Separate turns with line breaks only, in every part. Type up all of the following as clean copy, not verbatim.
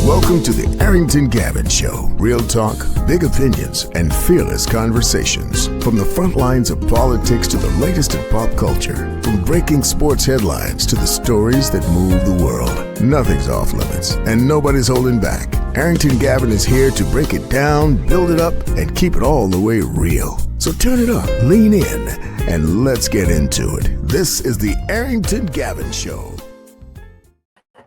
Welcome to the Arrington Gavin Show. Real talk, big opinions, and fearless conversations. From the front lines of politics to the latest in pop culture. From breaking sports headlines to the stories that move the world. Nothing's off limits, and nobody's holding back. Arrington Gavin is here to break it down, build it up, and keep it all the way real. So turn it up, lean in, and let's get into it. This is the Arrington Gavin Show.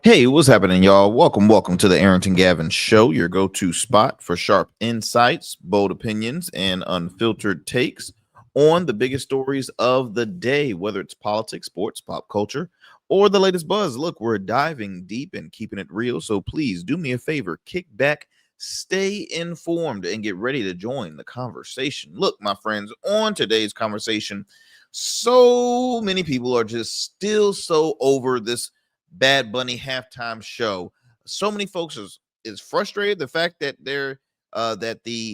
Hey, what's happening, y'all? Welcome to the Arrington Gavin Show, your go-to spot for sharp insights, bold opinions, and unfiltered takes on the biggest stories of the day, whether it's politics, sports, pop culture, or the latest buzz. Look, we're diving deep and keeping it real, so please do me a favor, kick back, stay informed, and get ready to join the conversation. Look, my friends, on today's conversation, so many people are just still so over this Bad Bunny halftime show. So many folks is frustrated the fact that the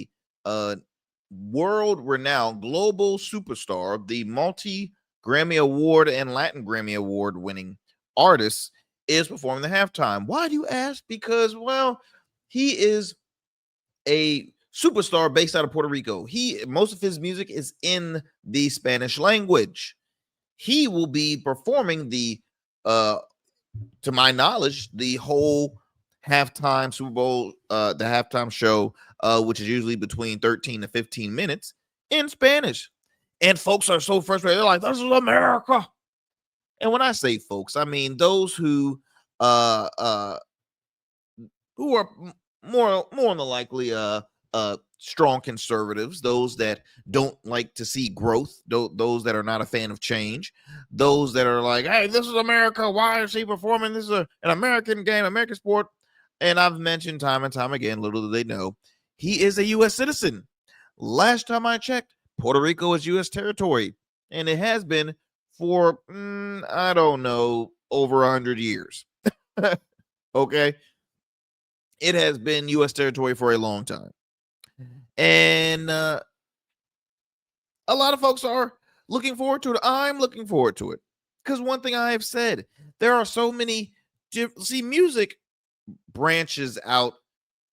world renowned global superstar, the multi Grammy Award and Latin Grammy Award winning artist, is performing the halftime. Why do you ask? Because, well, he is a superstar based out of Puerto Rico. Most of his music is in the Spanish language. He will be performing to my knowledge, the whole halftime Super Bowl, the halftime show, which is usually between 13 to 15 minutes in Spanish. And folks are so frustrated. They're like, this is America. And when I say folks, I mean those who are more than likely strong conservatives, those that don't like to see growth, those that are not a fan of change, those that are like, hey, this is America, why is he performing? This is an American game, American sport. And I've mentioned time and time again, little do they know, he is a U.S. citizen. Last time I checked, Puerto Rico is U.S. territory, and it has been for I don't know, over 100 years. Okay, it has been U.S. territory for a long time. And a lot of folks are looking forward to it. I'm looking forward to it because one thing I have said, there are so many music branches out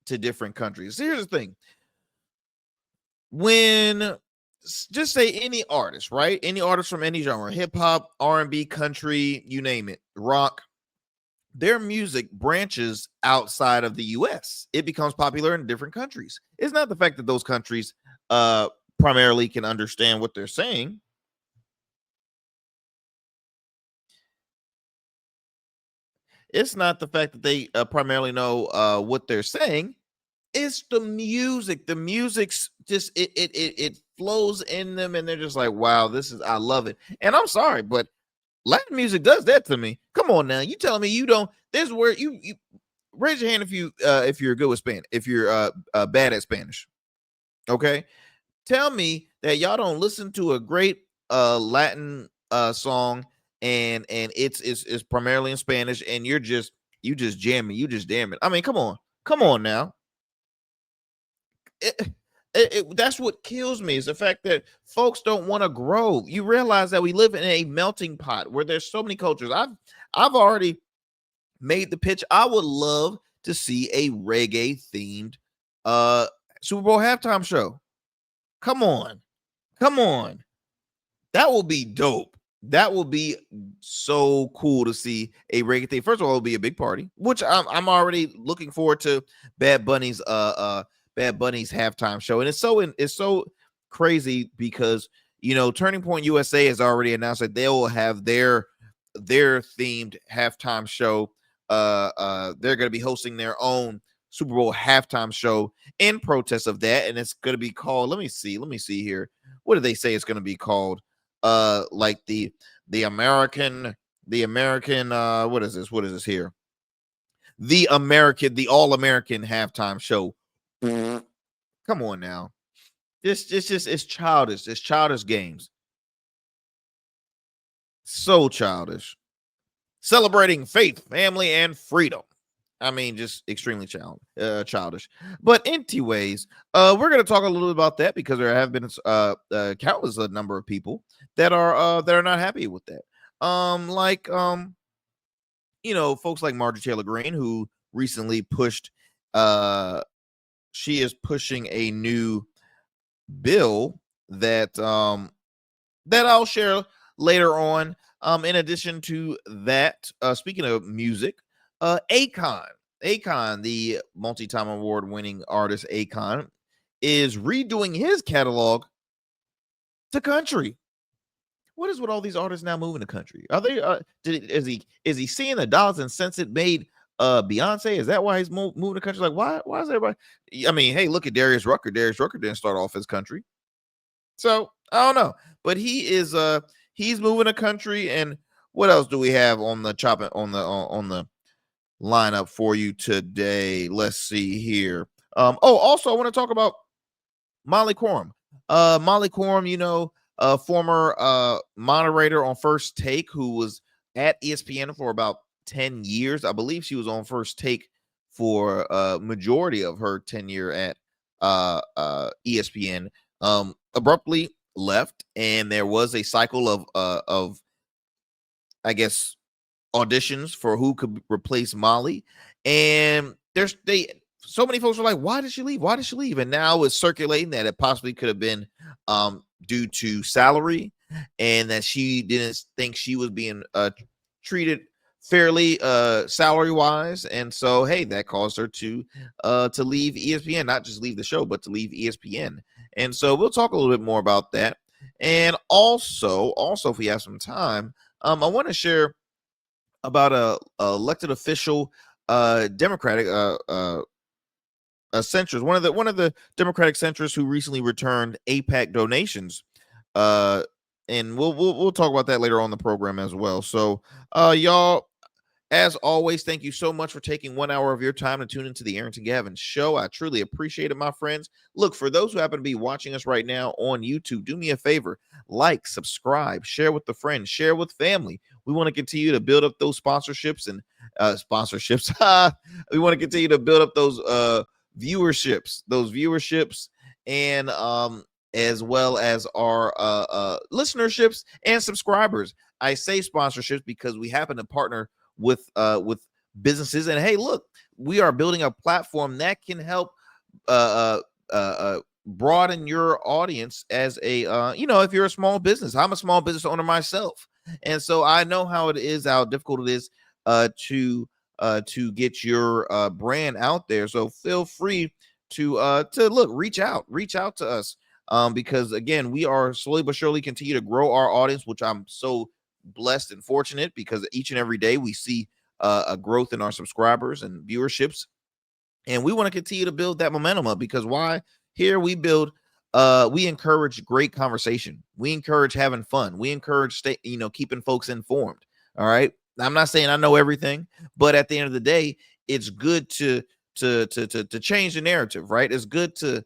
to different countries. Here's the thing. When just say any artist, right? Any artist from any genre, hip hop, R&B, country, you name it, rock, their music branches outside of the U.S. It becomes popular in different countries. It's not the fact that those countries primarily can understand what they're saying. It's not the fact that they primarily know what they're saying. It's the music. The music's just it flows in them, and they're just like, wow, I love it. And I'm sorry, but Latin music does that to me. Come on now, you telling me you don't? There's where you raise your hand if you're good with Spanish, if you're bad at Spanish. Okay, tell me that y'all don't listen to a great Latin song and it's primarily in Spanish, and you just jamming, you just damn it. I mean, come on now. That's what kills me is the fact that folks don't want to grow. You realize that we live in a melting pot where there's so many cultures. I've already made the pitch. I would love to see a reggae themed Super Bowl halftime show. Come on. That will be dope. That will be so cool to see a reggae thing. First of all, it'll be a big party, which I'm already looking forward to. Bad Bunny's halftime show, and it's so crazy because Turning Point USA has already announced that they will have their themed halftime show. They're going to be hosting their own Super Bowl halftime show in protest of that, and it's going to be called. Let me see here. What do they say it's going to be called? Like the American. What is this here? The All-American halftime show. Come on now. It's childish. It's childish games. So childish. Celebrating faith, family, and freedom. I mean, just extremely childish. But anyways, we're going to talk a little bit about that because there have been countless number of people that are not happy with that. Folks like Majorie Taylor Greene, who recently pushed she is pushing a new bill that that I'll share later on. In addition to that, speaking of music, Akon, the multi-time award-winning artist Akon, is redoing his catalog to country. What is with all these artists now moving to country? Are they? Is he seeing the dollars and cents it made? Beyonce, is that why he's moving to country? Like, why is everybody? I mean, hey, look at Darius Rucker. Darius Rucker didn't start off as country, so I don't know. But he's moving to country. And what else do we have on the on the lineup for you today? Let's see here. Also, I want to talk about Molly Quorum. Molly Quorum, former moderator on First Take, who was at ESPN for about 10 years. I believe she was on First Take for majority of her tenure at ESPN. Abruptly left, and there was a cycle of I guess auditions for who could replace Molly. And so many folks were like, why did she leave? Why did she leave? And now it's circulating that it possibly could have been due to salary, and that she didn't think she was being treated fairly salary wise. And so, hey, that caused her to leave ESPN, not just leave the show, but to leave ESPN. And so we'll talk a little bit more about that. And also if we have some time, I want to share about a elected official, Democratic centrist, one of the Democratic centrists who recently returned AIPAC donations, and we'll talk about that later on the program as well. So, y'all, as always, thank you so much for taking 1 hour of your time to tune into the Arrington Gavin Show. I truly appreciate it, my friends. Look, for those who happen to be watching us right now on YouTube, do me a favor, like, subscribe, share with the friends, share with family. We want to continue to build up those sponsorships and we want to continue to build up those viewerships, and as well as our listenerships and subscribers. I say sponsorships because we happen to partner with businesses, and hey, look, we are building a platform that can help broaden your audience as a if you're a small business. I'm a small business owner myself, and so I know how difficult it is to get your brand out there. So feel free to reach out to us, because again, we are slowly but surely continue to grow our audience, which I'm so blessed and fortunate, because each and every day we see a growth in our subscribers and viewerships, and we want to continue to build that momentum up, because why? Here we encourage great conversation, we encourage having fun, we encourage keeping folks informed. All right, I'm not saying I know everything, but at the end of the day, it's good to change the narrative, right? It's good to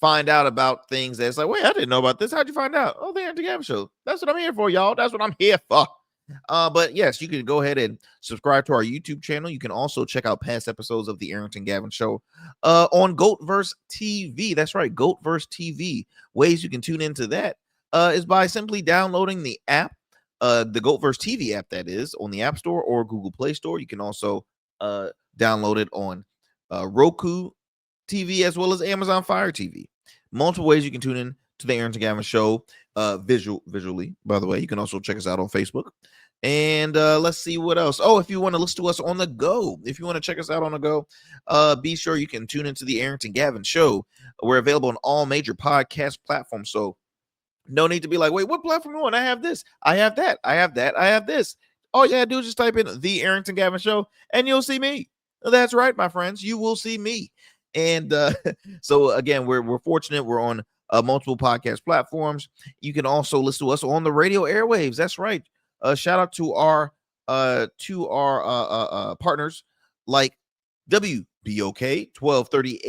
find out about things that's like, wait, I didn't know about this. How'd you find out? Oh, the Arrington Gavin Show. That's what I'm here for, y'all. That's what I'm here for. But yes, you can go ahead and subscribe to our YouTube channel. You can also check out past episodes of the Arrington Gavin Show on GOATverse TV. That's right, GOATverse TV. Ways you can tune into that is by simply downloading the app, the GOATverse TV app, that is, on the App Store or Google Play Store. You can also download it on Roku TV as well as Amazon Fire TV. Multiple ways you can tune in to the Arrington Gavin Show visually. By the way, you can also check us out on Facebook. And let's see what else. Oh, if you want to listen to us on the go, if you want to check us out on the go, be sure you can tune into the Arrington Gavin Show. We're available on all major podcast platforms. So no need to be like, wait, what platform you on? I have this, I have that, I have that, I have this. All you gotta do is just type in the Arrington Gavin Show and you'll see me. That's right, my friends. You will see me. And so again, we're fortunate. We're on multiple podcast platforms. You can also listen to us on the radio airwaves. That's right. Shout out to our partners like WBOK 1230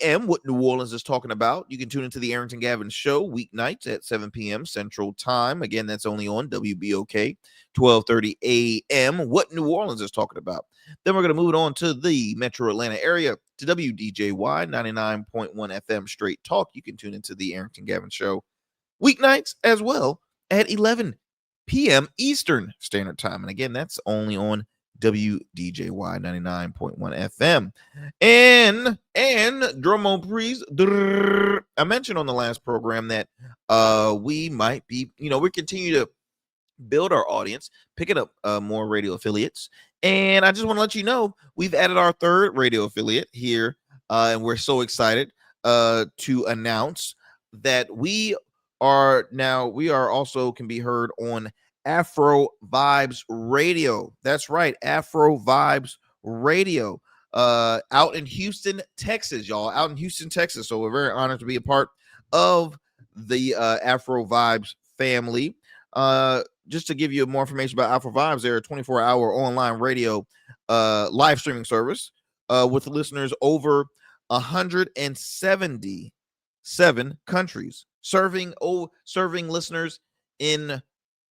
a.m. What New Orleans is talking about. You can tune into the Arrington Gavin Show weeknights at 7 p.m. Central Time. Again, that's only on WBOK 1230 a.m. What New Orleans is talking about. Then we're going to move it on to the Metro Atlanta area to WDJY 99.1 FM Straight Talk. You can tune into the Arrington Gavin Show weeknights as well at 11 p.m. Eastern Standard Time. And again, that's only on WDJY 99.1 FM. And drum roll please. I mentioned on the last program that we might be, we continue to build our audience, picking up more radio affiliates. And I just want to let you know we've added our third radio affiliate here, and we're so excited to announce that we are also can be heard on Afro Vibes Radio. That's right, Afro Vibes Radio, out in Houston, Texas, y'all. Out in Houston, Texas. So we're very honored to be a part of the Afro Vibes family. Just to give you more information about Afro Vibes, they're a 24-hour online radio live streaming service with listeners over 177 countries, serving listeners in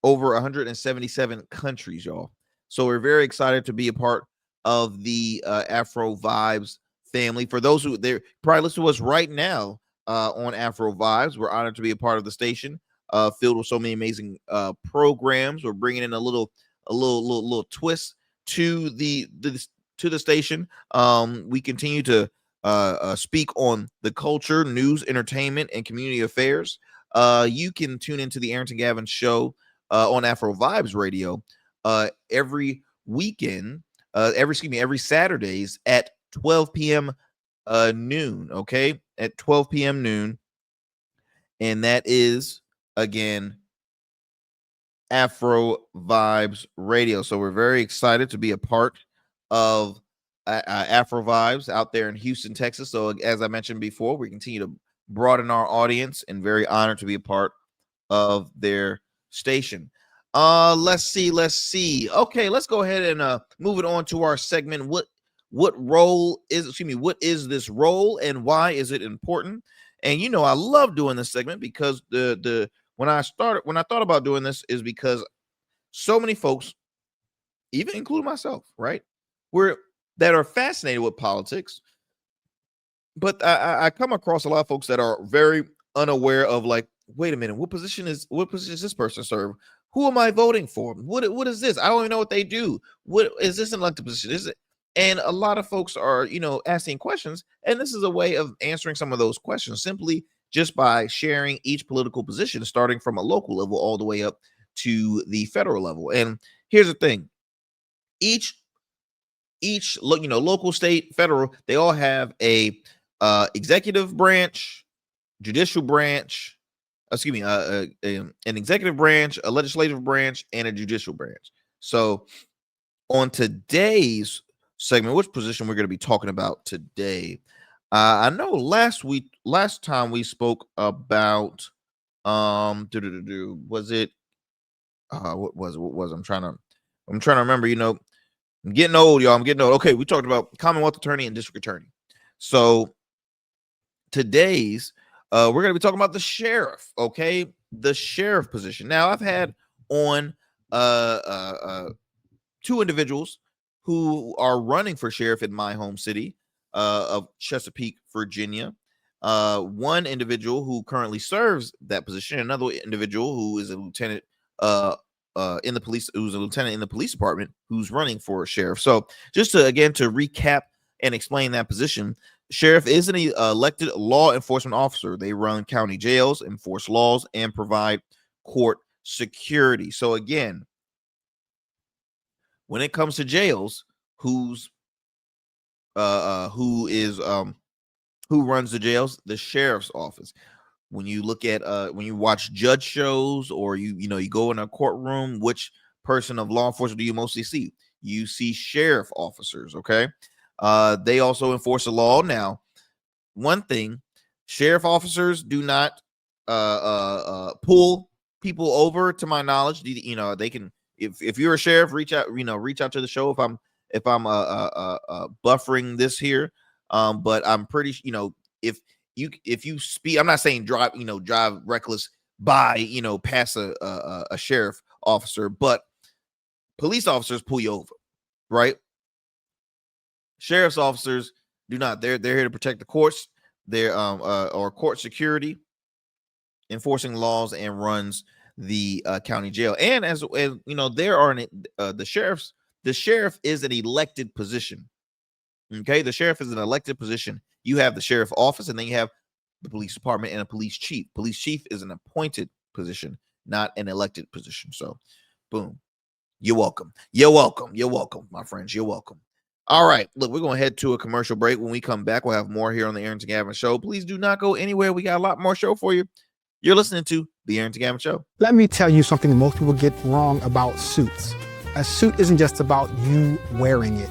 over 177 countries, y'all. So we're very excited to be a part of the Afro Vibes family. For those who they're probably listening to us right now on Afro Vibes, we're honored to be a part of the station, filled with so many amazing programs. We're bringing in a little twist to the station. We continue to speak on the culture, news, entertainment, and community affairs. You can tune into the Arrington Gavin show on Afro Vibes Radio every weekend, every Saturdays at 12 p.m. Noon. Okay, at 12 p.m. noon, and that is again Afro Vibes Radio. So we're very excited to be a part of Afro Vibes out there in Houston, Texas. So as I mentioned before, we continue to broaden our audience and very honored to be a part of their station. Let's see. Okay, let's go ahead and move it on to our segment. What is this role and why is it important? And I love doing this segment because when I thought about doing this is because so many folks, even including myself, right, that are fascinated with politics, but I come across a lot of folks that are very unaware of, like, wait a minute, what position is this person serve? Who am I voting for? What is this? I don't even know what they do. What is this an elected position? Is it? And a lot of folks are, asking questions, and this is a way of answering some of those questions simply just by sharing each political position, starting from a local level all the way up to the federal level. And here's the thing: each local, state, federal, they all have a executive branch, judicial branch, an executive branch, a legislative branch, and a judicial branch. So on today's segment, which position we're going to be talking about today, I know last time we spoke about was it what was it? I'm trying to remember. I'm getting old, y'all. I'm getting old. Okay, we talked about Commonwealth Attorney and District Attorney. So today's we're going to be talking about the sheriff. Okay, the sheriff position. Now I've had on two individuals who are running for sheriff in my home city of Chesapeake, Virginia. One individual who currently serves that position, another individual who is a lieutenant in the police, who's a lieutenant in the police department, who's running for sheriff. So just to recap and explain that position, sheriff is an elected law enforcement officer. They run county jails, enforce laws, and provide court security. So again, when it comes to jails, who runs the jails? The sheriff's office. When you look at when you watch judge shows, or you go in a courtroom, which person of law enforcement do you mostly see? You see sheriff officers. Okay, they also enforce the law. Now, one thing, sheriff officers do not pull people over, to my knowledge. They can, if you're a sheriff, reach out to the show if I'm buffering this here, but I'm pretty, if you speed, I'm not saying drive reckless by past a sheriff officer, but police officers pull you over, right? Sheriff's officers do not. They're here to protect the courts, or court security, enforcing laws, and runs the county jail. And as there are the sheriffs, the sheriff is an elected position. Okay, the sheriff is an elected position. You have the sheriff office, and then you have the police department and a police chief. Police chief is an appointed position, not an elected position. So, boom. You're welcome. You're welcome. You're welcome, my friends. You're welcome. All right. Look, we're going to head to a commercial break. When we come back, we'll have more here on the Arrington Gavin Show. Please do not go anywhere. We got a lot more show for you. You're listening to the Arrington Gavin Show.
Let me tell you something most people get wrong about suits. A suit isn't just about you wearing it.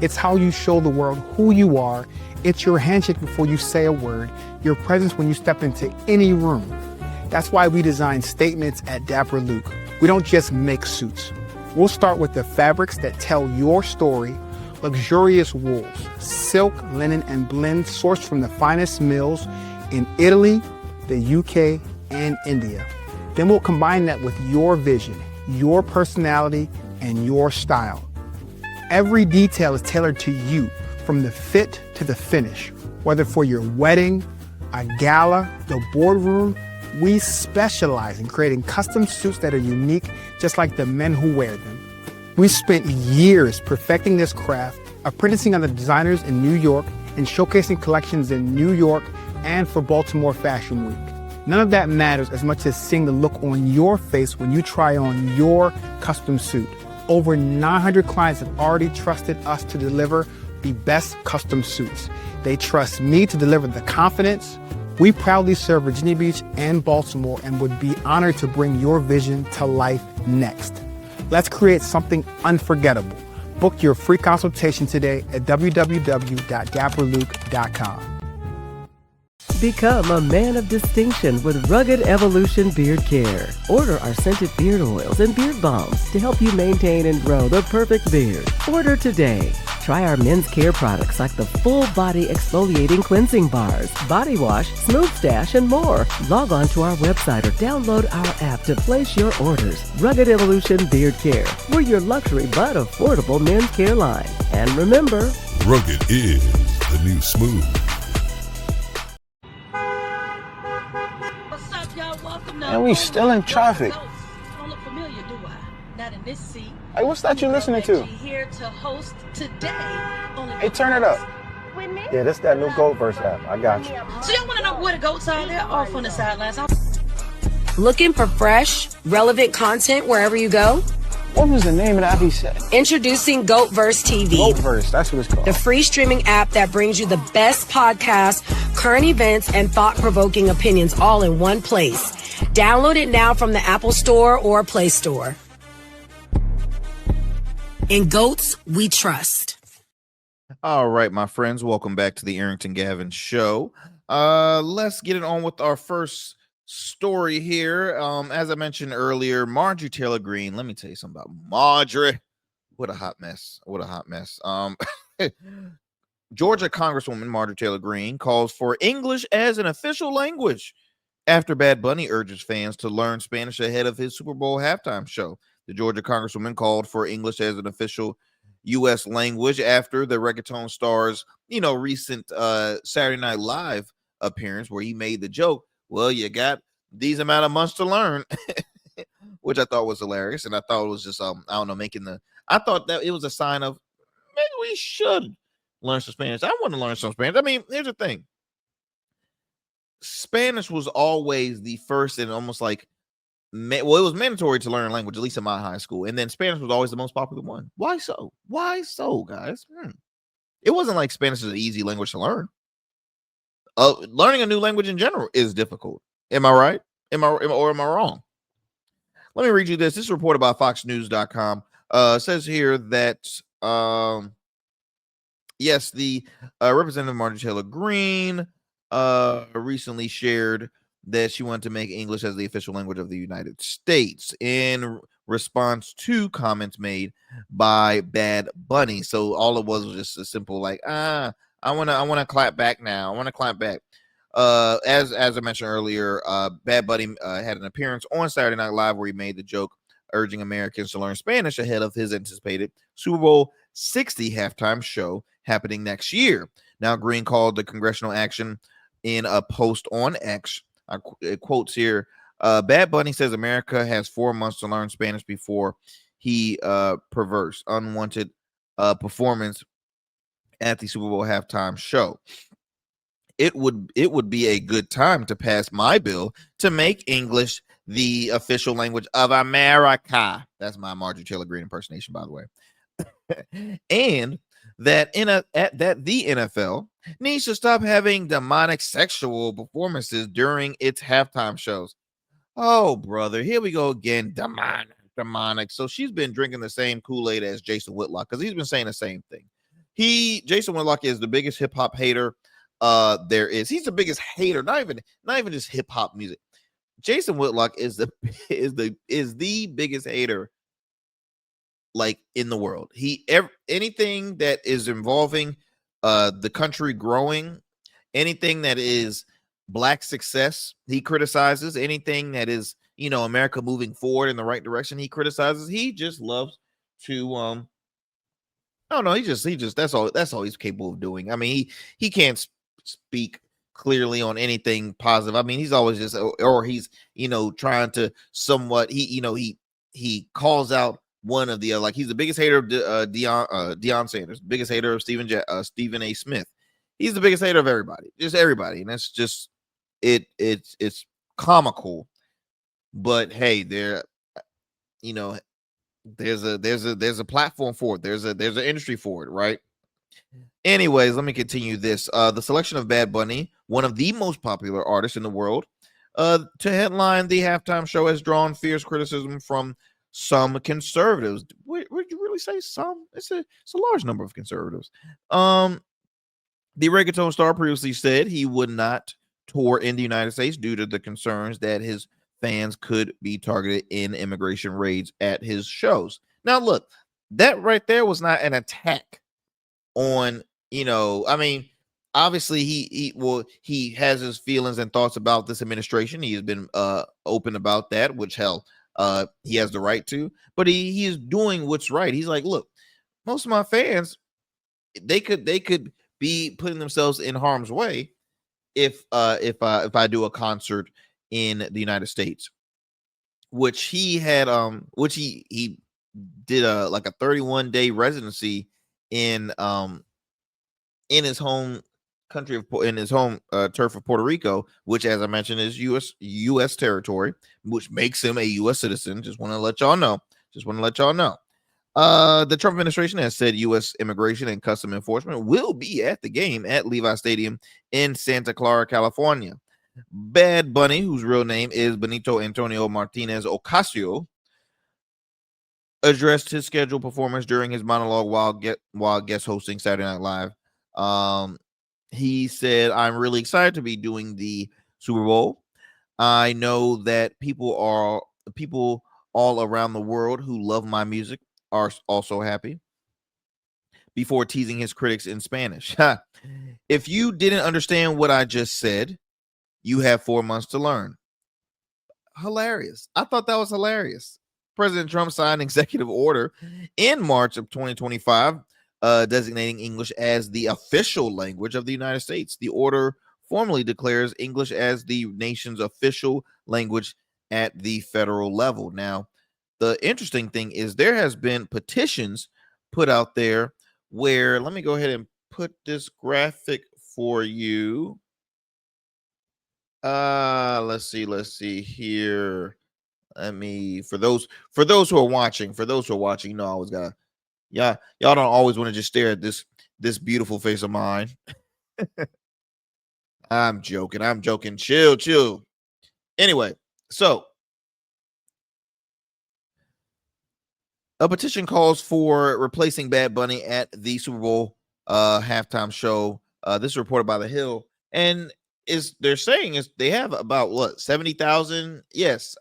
It's how you show the world who you are. It's your handshake before you say a word, your presence when you step into any room. That's why we design statements at Dapper Luke. We don't just make suits. We'll start with the fabrics that tell your story, luxurious wools, silk, linen, and blends sourced from the finest mills in Italy, the UK, and India. Then we'll combine that with your vision, your personality, and your style. Every detail is tailored to you, from the fit to the finish. Whether for your wedding, a gala, the boardroom, we specialize in creating custom suits that are unique, just like the men who wear them. We spent years perfecting this craft, apprenticing under designers in New York and showcasing collections in New York and for Baltimore Fashion Week. None of that matters as much as seeing the look on your face when you try on your custom suit. Over 900 clients have already trusted us to deliver the best custom suits. They trust me to deliver the confidence. We proudly serve Virginia Beach and Baltimore and would be honored to bring your vision to life next. Let's create something unforgettable. Book your free consultation today at www.dapperluke.com.
Become a man of distinction with Rugged Evolution Beard Care. Order our scented beard oils and beard balms to help you maintain and grow the perfect beard. Order today. Try our men's care products like the full body exfoliating cleansing bars, body wash, smooth stash, and more. Log on to our website or download our app to place your orders. Rugged Evolution Beard Care. We're your luxury but affordable men's care line. And remember,
rugged is the new smooth.
And we still in traffic.
Don't look familiar, do I? Not in this seat.
Hey, what's that you listening to?
Here to host today.
Hey, turn it up. Yeah, this that new Goat Verse app. I got you.
So y'all want to know where the goats are? They're off on the sidelines.
Looking for fresh, relevant content wherever you go?
What was the name of the app he said?
Introducing GoatVerse TV.
GoatVerse, that's what it's called.
The free streaming app that brings you the best podcasts, current events, and thought-provoking opinions all in one place. Download it now from the Apple Store or Play Store. In Goats, we trust.
All right, my friends, welcome back to the Arrington Gavin Show. Let's get it on with our first story here. As I mentioned earlier, Marjorie Taylor Greene. Let me tell you something about Marjorie. What a hot mess. What a hot mess. Georgia Congresswoman Majorie Taylor Greene calls for English as an official language after Bad Bunny urges fans to learn Spanish ahead of his Super Bowl halftime show. The Georgia Congresswoman called for English as an official U.S. language after the reggaeton star's, recent Saturday Night Live appearance where he made the joke, well, you got these amount of months to learn, which I thought was hilarious. And I thought it was just, I thought that it was a sign of maybe we should learn some Spanish. I want to learn some Spanish. I mean, here's the thing. Spanish was always the first and almost like, it was mandatory to learn a language, at least in my high school. And then Spanish was always the most popular one. Why so? Why so, guys? It wasn't like Spanish is an easy language to learn. Learning a new language in general is difficult. Am I right? Am I wrong? Let me read you this. This is reported by FoxNews.com. Says here that, yes, the Representative Marjorie Taylor Greene recently shared that she wanted to make English as the official language of the United States in response to comments made by Bad Bunny. So all it was just a simple like, I want to clap back now. I want to clap back. As I mentioned earlier, Bad Bunny had an appearance on Saturday Night Live where he made the joke urging Americans to learn Spanish ahead of his anticipated Super Bowl 60 halftime show happening next year. Now, Greene called the congressional action in a post on X. It quotes here, Bad Bunny says America has 4 months to learn Spanish before perverse, unwanted performance at the Super Bowl halftime show. It would be a good time to pass my bill to make English the official language of America. That's my Marjorie Taylor Greene impersonation, by the way. And that the NFL needs to stop having demonic sexual performances during its halftime shows. Oh, brother, here we go again. Demonic. So she's been drinking the same Kool-Aid as Jason Whitlock, because he's been saying the same thing. Jason Whitlock is the biggest hip-hop hater there is. He's the biggest hater, not even just hip-hop music. Jason Whitlock is the biggest hater like in the world. Anything that is involving the country growing, anything that is Black success, he criticizes. Anything that is, America moving forward in the right direction, he criticizes. He just loves to I don't know, he just that's all he's capable of doing. I mean, he can't speak clearly on anything positive. I mean, he's always just, or he's trying to somewhat, he calls out one of the like, he's the biggest hater of Deion Sanders, biggest hater of Stephen A. Smith. He's the biggest hater of everybody, and that's just it's comical. But hey, there's a platform for it. There's an industry for it, right? Anyways, let me continue this. The selection of Bad Bunny, one of the most popular artists in the world, to headline the halftime show has drawn fierce criticism from some conservatives. Would you really say some? It's a large number of conservatives. The reggaeton star previously said he would not tour in the United States due to the concerns that his fans could be targeted in immigration raids at his shows. Now, look, that right there was not an attack on, I mean, obviously he has his feelings and thoughts about this administration. He has been open about that, which hell, he has the right to, but he is doing what's right. He's like, look, most of my fans, they could be putting themselves in harm's way if I do a concert in the United States, which he had which he did a 31-day residency in his home country in his home turf of Puerto Rico, which, as I mentioned, is U.S. territory, which makes him a U.S. citizen. Just want to let y'all know. The Trump administration has said U.S. Immigration and Custom Enforcement will be at the game at Levi Stadium in Santa Clara, California. Bad Bunny, whose real name is Benito Antonio Martinez Ocasio, addressed his scheduled performance during his monologue while guest hosting Saturday Night Live. He said, "I'm really excited to be doing the Super Bowl. I know that people all around the world who love my music are also happy," before teasing his critics in Spanish. "If you didn't understand what I just said, you have 4 months to learn." Hilarious. I thought that was hilarious. President Trump signed an executive order in March of 2025 designating English as the official language of the United States. The order formally declares English as the nation's official language at the federal level. Now, the interesting thing is there has been petitions put out there where, let me go ahead and put this graphic for you. Let's see here. For those who are watching, I always gotta, y'all don't always want to just stare at this beautiful face of mine. I'm joking. Chill. Anyway, so a petition calls for replacing Bad Bunny at the Super Bowl halftime show. This is reported by The Hill, and they're saying they have about 70,000. Yes,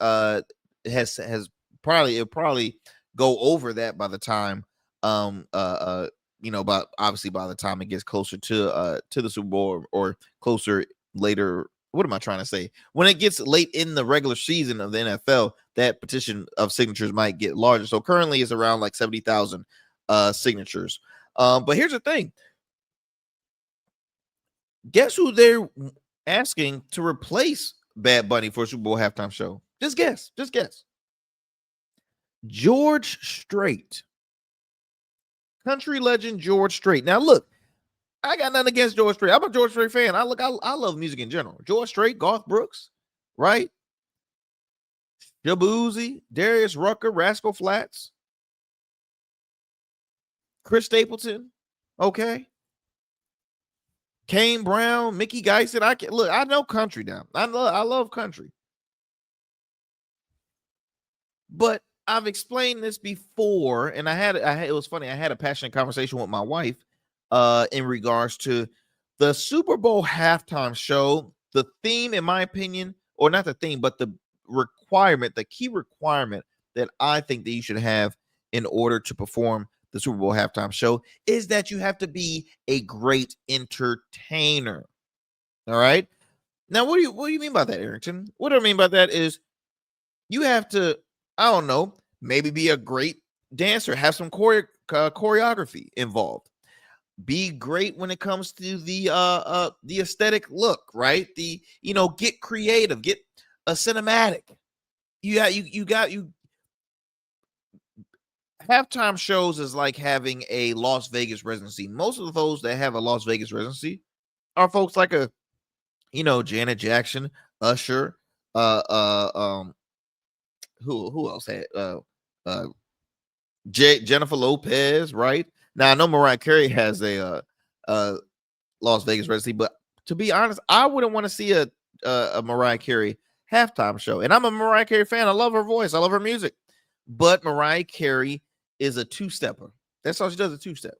it'll probably go over that by the time but obviously by the time it gets closer to the Super Bowl or closer later. What am I trying to say? When it gets late in the regular season of the NFL, that petition of signatures might get larger. So currently it's around 70,000 signatures. But here's the thing. Guess who they're asking to replace Bad Bunny for a Super Bowl halftime show? Just guess. George Strait, country legend George Strait. Now, look, I got nothing against George Strait. I'm a George Strait fan. I love music in general. George Strait, Garth Brooks, right? Shabuzi, Darius Rucker, Rascal Flatts, Chris Stapleton, okay. Kane Brown, Mickey Geisen. I know country now. I love country. But I've explained this before, and it was funny. I had a passionate conversation with my wife in regards to the Super Bowl halftime show. The theme, in my opinion, or not the theme, but the key requirement that I think that you should have in order to perform the Super Bowl halftime show is that you have to be a great entertainer. All right. Now, what do you mean by that, Arrington? What I mean by that is you have to, I don't know, maybe be a great dancer, have some choreography involved. Be great when it comes to the aesthetic look, right? Get creative, get a cinematic. Halftime shows is like having a Las Vegas residency. Most of those that have a Las Vegas residency are folks like Janet Jackson, Usher, who else had Jennifer Lopez, right? Now I know Mariah Carey has a Las Vegas residency, but to be honest, I wouldn't want to see a Mariah Carey halftime show. And I'm a Mariah Carey fan. I love her voice. I love her music. But Mariah Carey is a two-stepper. That's all she does, a two-step.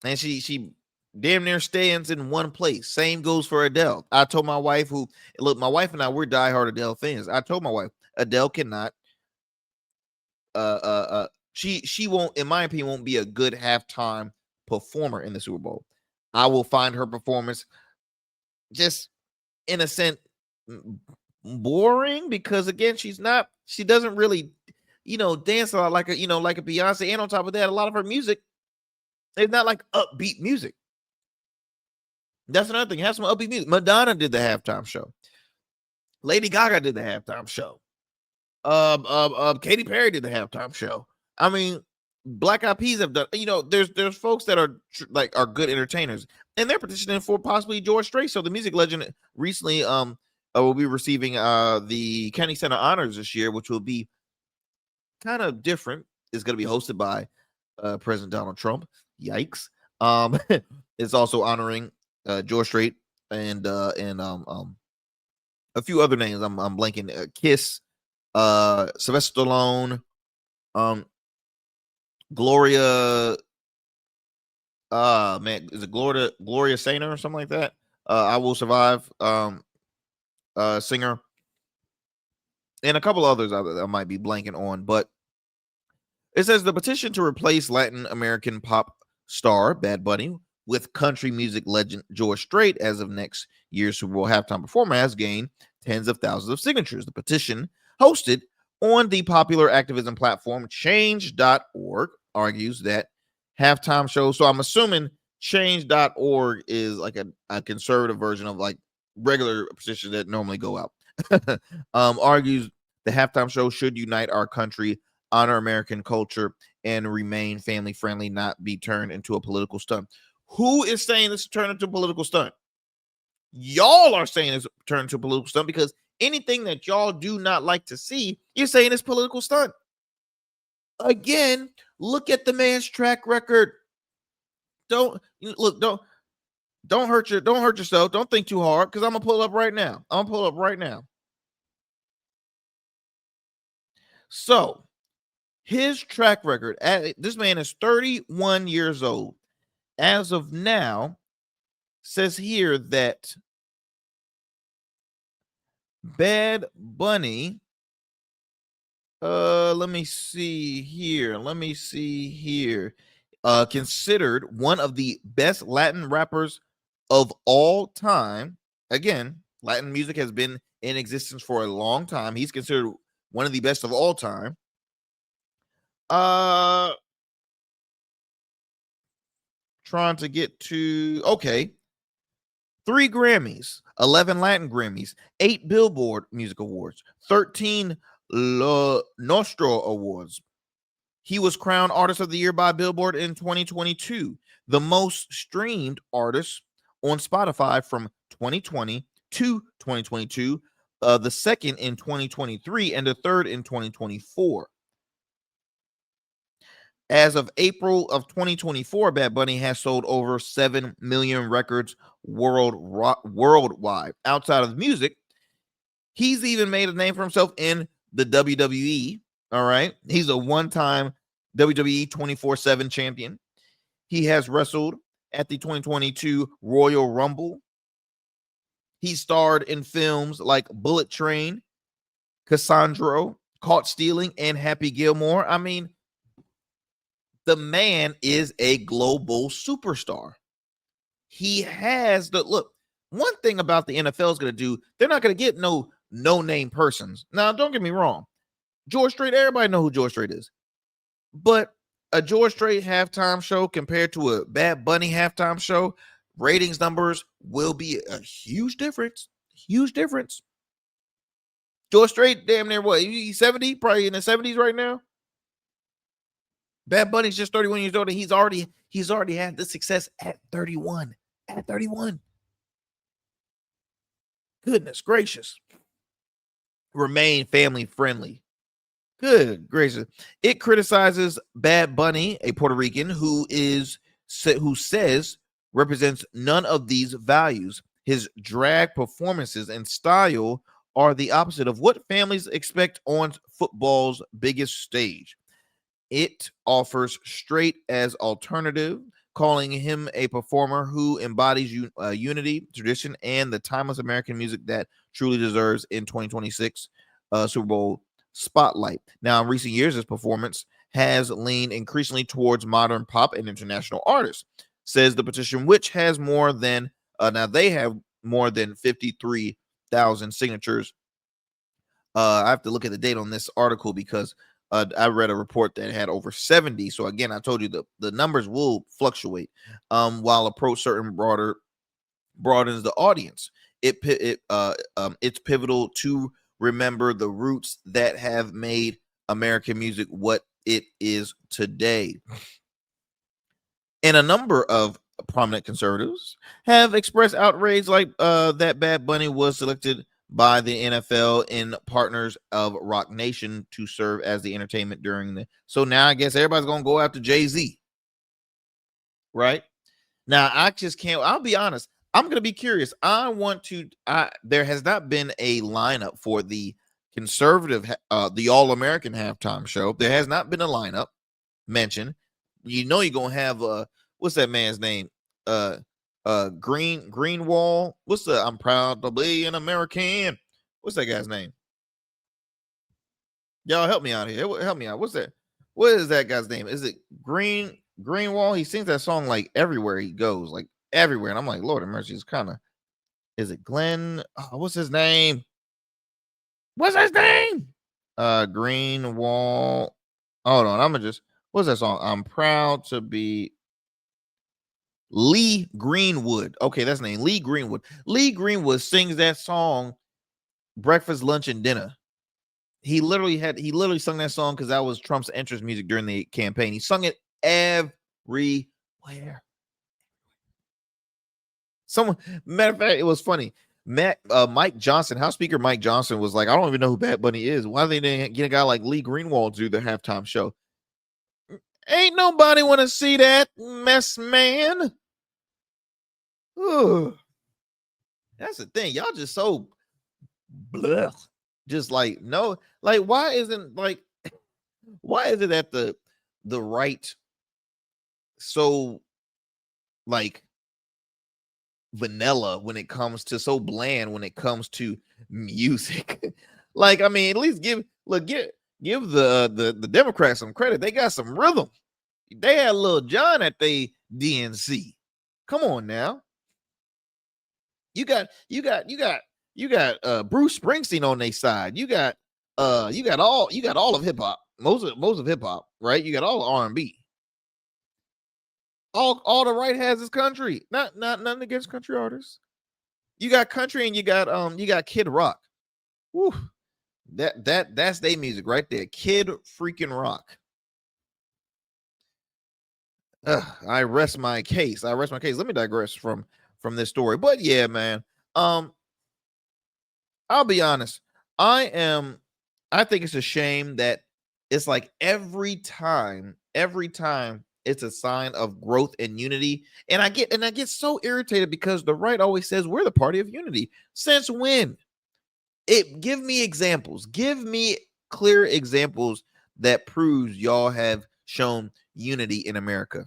And she damn near stands in one place. Same goes for Adele. I told my wife, my wife and I, we're diehard Adele fans. I told my wife, Adele cannot she won't, in my opinion, won't be a good halftime performer in the Super Bowl. I will find her performance just in a sense boring because again, she doesn't really, dance a lot like a Beyonce. And on top of that, a lot of her music is not like upbeat music. That's another thing. Have some upbeat music. Madonna did the halftime show. Lady Gaga did the halftime show. Katy Perry did the halftime show. I mean, Black Eyed Peas have done. There's folks that are good entertainers, and they're petitioning for possibly George Strait. So the music legend recently will be receiving the Kennedy Center Honors this year, which will be kind of different. It's going to be hosted by President Donald Trump. Yikes! It's also honoring George Strait and a few other names. I'm blanking. Kiss, Sylvester Stallone, Gloria. Man, is it Gloria Sainer or something like that? I Will Survive. Singer, and a couple others I might be blanking on, but it says the petition to replace Latin American pop star Bad Bunny with country music legend George Strait as of next year's Super Bowl halftime performer has gained tens of thousands of signatures. The petition, hosted on the popular activism platform change.org, argues that halftime shows, so I'm assuming change.org is like a conservative version of like regular petitions that normally go out, argues the halftime show should unite our country, honor American culture, and remain family friendly, not be turned into a political stunt. Who is saying this turned into a political stunt? Y'all are saying it's turned into a political stunt because anything that y'all do not like to see, you're saying it's political stunt. Again, look at the man's track record. Don't hurt yourself. Don't think too hard because I'm gonna pull up right now. So his track record, this man is 31 years old. As of now, says here that Bad Bunny, let me see here. Considered one of the best Latin rappers of all time. Again, Latin music has been in existence for a long time. He's considered one of the best of all time. Trying to get to 3 Grammys, 11 Latin Grammys, 8 Billboard Music Awards, 13 Le Nostro Awards. He was crowned Artist of the Year by Billboard in 2022, the most streamed artist on Spotify from 2020 to 2022, the second in 2023, and the third in 2024. As of April of 2024, Bad Bunny has sold over 7 million records worldwide. Outside of music, he's even made a name for himself in the WWE. All right. He's a one-time WWE 24/7 champion. He has wrestled at the 2022 Royal Rumble. He starred in films like Bullet Train, Cassandra, Caught Stealing, and Happy Gilmore. I mean, the man is a global superstar. He has the look. One thing about the NFL is going to do, they're not going to get no-name persons. Now, don't get me wrong. George Strait, everybody know who George Strait is. But a George Strait halftime show compared to a Bad Bunny halftime show, ratings numbers will be a huge difference. Huge difference. George Strait, damn near what? He's 70, probably in the 70s right now. Bad Bunny's just 31 years old, and he's already had this success at 31. At 31. Goodness gracious. Remain family friendly. Good gracious. It criticizes Bad Bunny, a Puerto Rican who says represents none of these values. His drag performances and style are the opposite of what families expect on football's biggest stage. It offers straight as alternative, calling him a performer who embodies unity, tradition, and the timeless American music that truly deserves in 2026 Super Bowl spotlight. Now, in recent years, his performance has leaned increasingly towards modern pop and international artists, says the petition, which has more than they have more than 53,000 signatures. I have to look at the date on this article because I read a report that had over 70. So again, I told you the numbers will fluctuate while approach certain broadens the audience. It's pivotal to remember the roots that have made American music what it is today. And a number of prominent conservatives have expressed outrage like that Bad Bunny was selected by the NFL in Partners of Rock Nation to serve as the entertainment during the. So now I guess everybody's going to go after Jay-Z. Right? Now I just can't. I'll be honest. I'm going to be curious. There has not been a lineup for the conservative, the All-American halftime show. There has not been a lineup mentioned. You know you're going to have, what's that man's name? Greenwald. I'm proud to be an American. What's that guy's name? Y'all help me out here. Help me out. What's that? What is that guy's name? Is it Greenwald? He sings that song like everywhere he goes, like everywhere. And I'm like, Lord of mercy, it's kind of, is it Glenn? What's his name? Greenwald. Hold on. What's that song? I'm proud to be Lee Greenwood. Okay, that's the name. Lee Greenwood. Lee Greenwood sings that song breakfast, lunch, and dinner. He literally sung that song because that was Trump's entrance music during the campaign. He sung it everywhere. Matter of fact, it was funny. Mike Johnson, House Speaker Mike Johnson was like, I don't even know who Bad Bunny is. Why they didn't get a guy like Lee Greenwald to do the halftime show? Ain't nobody want to see that mess, man. Ugh. That's the thing. Y'all just so blah. Just like, no, like, why is it that the right so like vanilla when it comes to, so bland when it comes to music? Like, I mean, at least give the Democrats some credit. They got some rhythm. They had Lil Jon at the DNC. Come on now. You got Bruce Springsteen on their side. You got all of hip hop. Most of hip hop, right? You got all R&B. All the right has is country. Nothing against country artists. You got country and you got Kid Rock. Woo. That's their music right there. Kid freaking Rock. I rest my case. Let me digress from this story. But yeah, man. I'll be honest. I think it's a shame that it's like every time it's a sign of growth and unity. And I get so irritated because the right always says we're the party of unity. Since when? Give me examples. Give me clear examples that proves y'all have shown unity in America.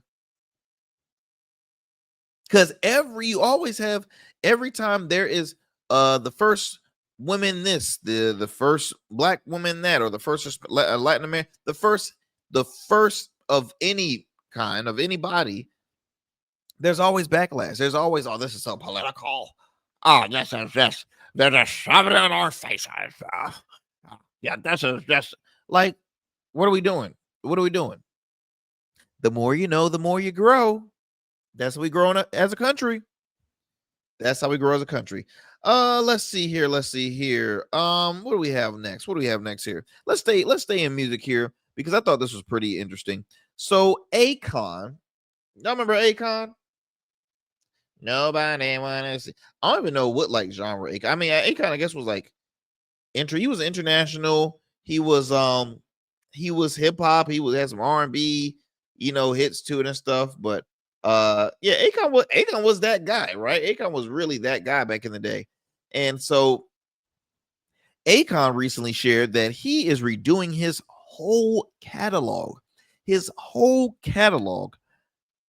Because you always have, every time there is the first women this, the first black woman that, or the first Latin American, the first of any kind, of anybody, there's always backlash. There's always, oh, this is so political. Oh, this is just, they're just shoving it in our faces. Yeah, this is just like, what are we doing? What are we doing? The more you know, the more you grow. That's how we grow as a country. That's how we grow as a country. Let's see here. What do we have next? Here? Let's stay in music here because I thought this was pretty interesting. So Akon, y'all remember Akon? Nobody wanna see. I don't even know what like genre Akon. I mean, Akon, I guess, was like he was international. He was hip hop. He had some R&B, hits to it and stuff. But yeah, Akon was that guy, right? Akon was really that guy back in the day. And so Akon recently shared that he is redoing his whole catalog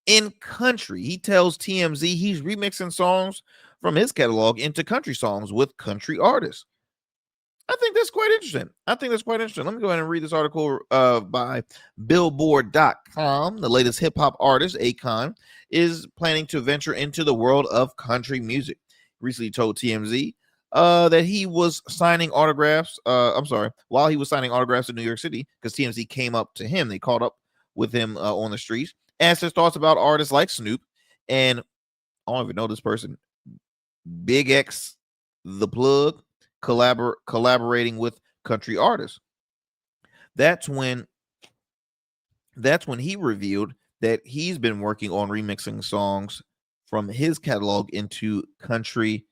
in country. He tells TMZ he's remixing songs from his catalog into country songs with country artists. I think that's quite interesting. Let me go ahead and read this article by Billboard.com. The latest hip hop artist, Akon, is planning to venture into the world of country music. Recently told TMZ that he was signing autographs. While he was signing autographs in New York City, because TMZ came up to him. They caught up with him on the streets, asked his thoughts about artists like Snoop, and I don't even know this person, Big X, The Plug, collaborating with country artists. That's when he revealed that he's been working on remixing songs from his catalog into country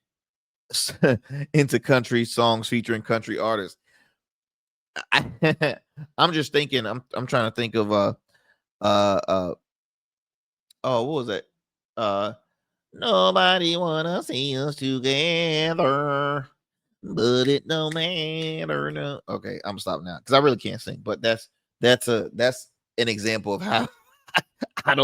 songs featuring country artists. I'm just thinking, I'm trying to think of what was that? Nobody wanna see us together, but it don't matter. No. Okay, I'm stopping now because I really can't sing. But that's an example of how I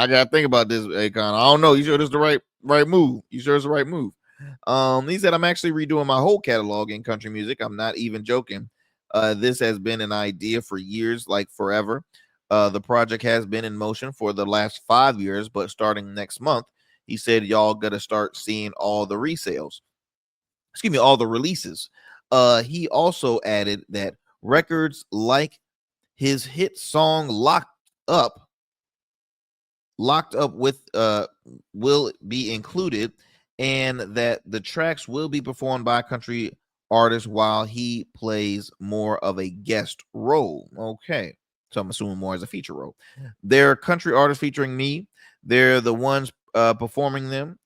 gotta think about this, Akon. I don't know. You sure this is the right move? He said, I'm actually redoing my whole catalog in country music. I'm not even joking. This has been an idea for years, like forever. The project has been in motion for the last 5 years, but starting next month, he said, y'all gotta start seeing all the all the releases. He also added that records like his hit song Locked Up with will be included, and that the tracks will be performed by country artists while he plays more of a guest role. Okay, so I'm assuming more as a feature role. They're country artists featuring me. They're the ones performing them.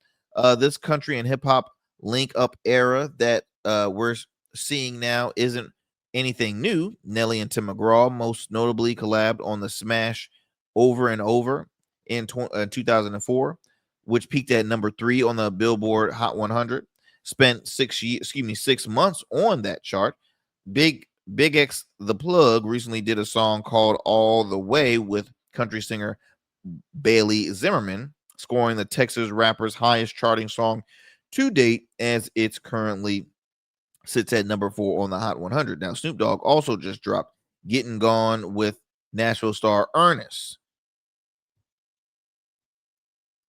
This country and hip hop link up era that we're seeing now isn't anything new. Nelly and Tim McGraw most notably collabed on the smash Over and Over in 2004, which peaked at number 3 on the Billboard Hot 100. Spent 6 months on that chart. Big X, The Plug, recently did a song called All the Way with country singer Bailey Zimmerman, scoring the Texas rapper's highest charting song to date, as it's currently sits at number 4 on the Hot 100. Now, Snoop Dogg also just dropped Getting Gone with Nashville star Ernest.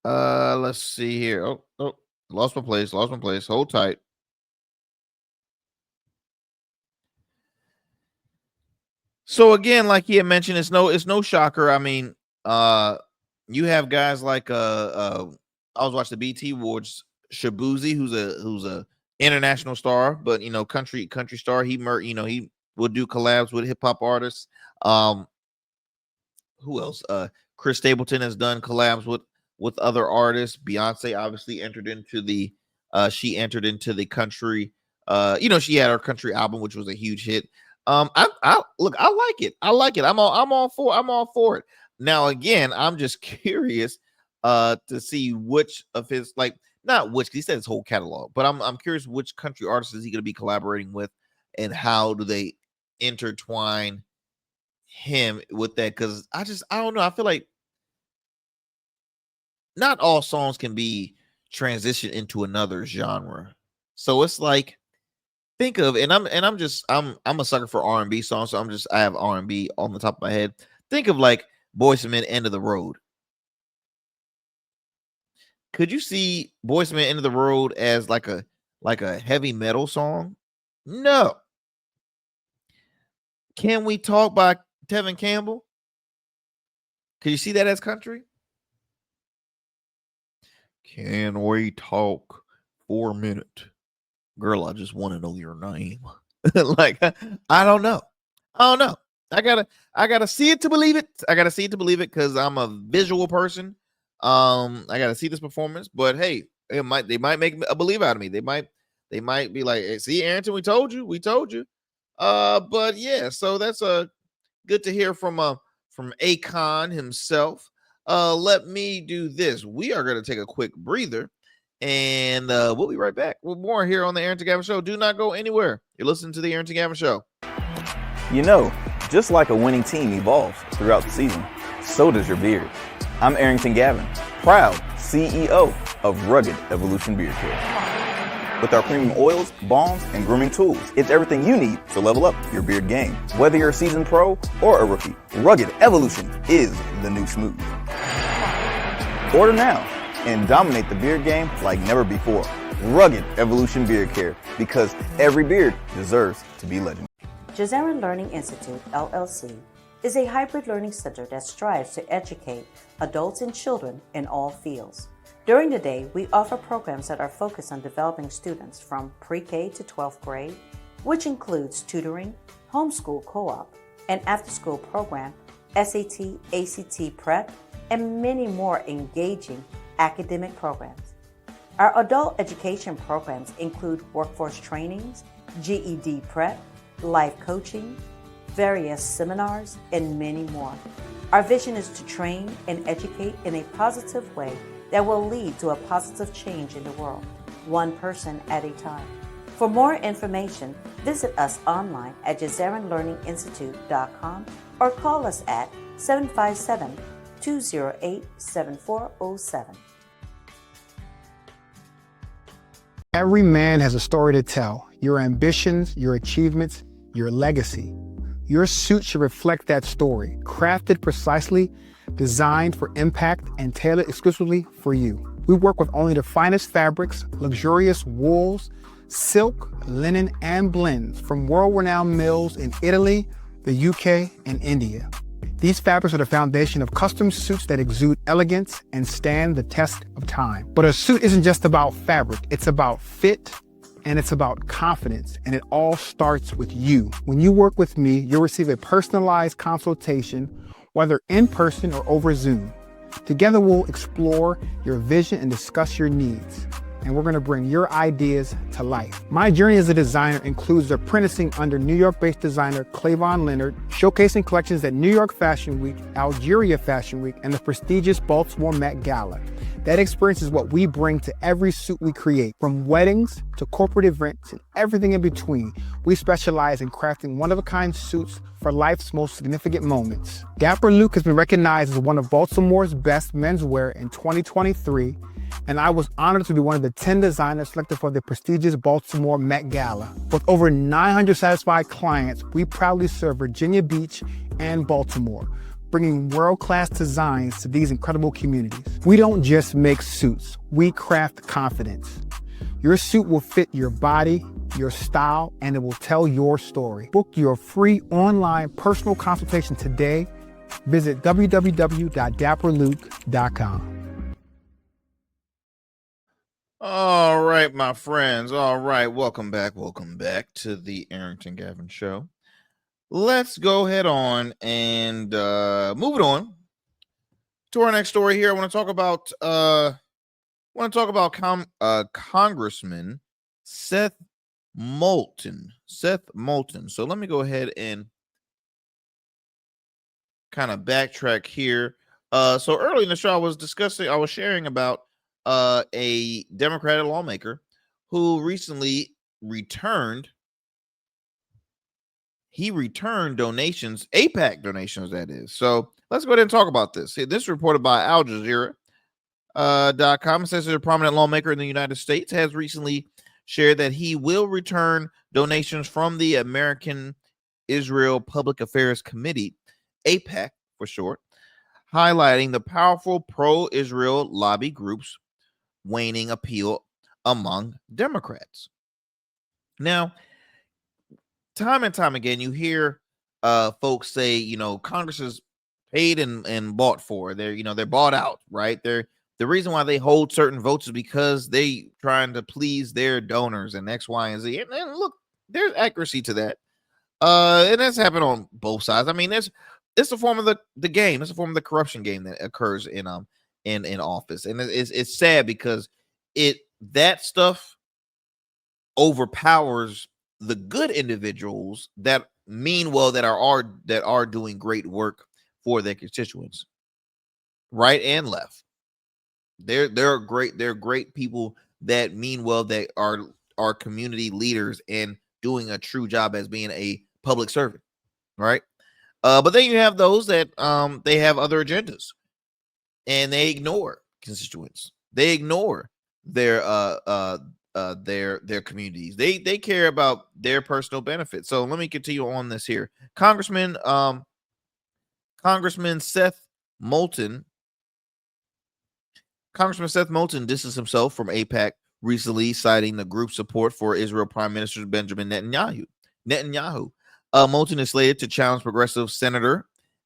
Let's see here. Oh, lost my place. Hold tight. So again, like he had mentioned, it's no shocker. I mean, you have guys like I was watching the BT Awards, Shabuzi, who's a international star, but country star. He will do collabs with hip hop artists. Who else? Chris Stapleton has done collabs with other artists. Beyonce obviously entered into the country. She had her country album, which was a huge hit. I like it. I'm all for it. Now, again, I'm just curious to see which of his, not which, he said his whole catalog, but I'm curious which country artists is he going to be collaborating with, and how do they intertwine him with that? Because I don't know. I feel like not all songs can be transitioned into another genre. So it's like, think of, and I'm a sucker for R&B songs, so I have R&B on the top of my head. Think of like Boyz II Men, End of the Road. Could you see Boyz II Men, End of the Road as like a heavy metal song? No. Can We Talk by Tevin Campbell? Could you see that as country? Can we talk for a minute? Girl, I just want to know your name. I don't know. I gotta see it to believe it. Because I'm a visual person. I gotta see this performance. But hey, they might make a believer out of me. They might be like, hey, see, Arrington, we told you. But yeah, so that's good to hear from Akon himself. Let me do this. We are gonna take a quick breather. And we'll be right back with more here on the Arrington Gavin Show. Do not go anywhere. You're listening to the Arrington Gavin Show.
Just like a winning team evolves throughout the season, so does your beard. I'm Arrington Gavin, proud CEO of Rugged Evolution Beard Care. With our premium oils, balms, and grooming tools, it's everything you need to level up your beard game. Whether you're a seasoned pro or a rookie, Rugged Evolution is the new smooth. Order now and dominate the beard game like never before. Rugged Evolution Beard Care, because every beard deserves to be legendary.
Jazeera Learning Institute, LLC, is a hybrid learning center that strives to educate adults and children in all fields. During the day, we offer programs that are focused on developing students from pre-K to 12th grade, which includes tutoring, homeschool co-op, an after-school program, SAT, ACT prep, and many more engaging academic programs. Our adult education programs include workforce trainings, GED prep, life coaching, various seminars, and many more. Our vision is to train and educate in a positive way that will lead to a positive change in the world, one person at a time. For more information, visit us online at JazeeraLearningInstitute.com or call us at 757-208-7407.
Every man has a story to tell. Your ambitions, your achievements, your legacy. Your suit should reflect that story, crafted precisely, designed for impact, and tailored exclusively for you. We work with only the finest fabrics, luxurious wools, silk, linen, and blends from world-renowned mills in Italy, the UK, and India. These fabrics are the foundation of custom suits that exude elegance and stand the test of time. But a suit isn't just about fabric, it's about fit, and it's about confidence, and it all starts with you. When you work with me, you'll receive a personalized consultation, whether in person or over Zoom. Together, we'll explore your vision and discuss your needs, and we're gonna bring your ideas to life. My journey as a designer includes apprenticing under New York-based designer Clavon Leonard, showcasing collections at New York Fashion Week, Algeria Fashion Week, and the prestigious Baltimore Met Gala. That experience is what we bring to every suit we create, from weddings to corporate events and everything in between. We specialize in crafting one-of-a-kind suits for life's most significant moments. Dapper Luke has been recognized as one of Baltimore's best menswear in 2023, and I was honored to be one of the 10 designers selected for the prestigious Baltimore Met Gala. With over 900 satisfied clients, we proudly serve Virginia Beach and Baltimore, bringing world-class designs to these incredible communities. We don't just make suits, we craft confidence. Your suit will fit your body, your style, and it will tell your story. Book your free online personal consultation today. Visit www.dapperluke.com.
All right, my friends. All right, welcome back. Welcome back to the Arrington Gavin Show. Let's go ahead on and move it on to our next story here. I want to talk about Congressman Seth Moulton. Seth Moulton. So let me go ahead and kind of backtrack here. So early in the show, I was sharing about a Democratic lawmaker who recently returned. He returned donations, AIPAC donations, that is. So let's go ahead and talk about this. This is reported by Al Jazeera. .com. It says that a prominent lawmaker in the United States has recently shared that he will return donations from the American Israel Public Affairs Committee, AIPAC for short, highlighting the powerful pro-Israel lobby groups' waning appeal among Democrats. Now, time and time again, you hear folks say, Congress is paid and bought for. They're bought out, right? The reason why they hold certain votes is because they trying to please their donors and X, Y, and Z. And look, there's accuracy to that. And that's happened on both sides. I mean, it's a form of the game. It's a form of the corruption game that occurs in office. And it's sad because that stuff overpowers the good individuals that mean well, that are doing great work for their constituents, right and left. They're great people that mean well, that are community leaders and doing a true job as being a public servant, right? But then you have those that they have other agendas and they ignore constituents. They ignore their communities. They care about their personal benefits. So let me continue on this here. Congressman Seth Moulton. Congressman Seth Moulton distanced himself from AIPAC recently, citing the group's support for Israel Prime Minister Benjamin Netanyahu. Moulton is slated to challenge progressive Senator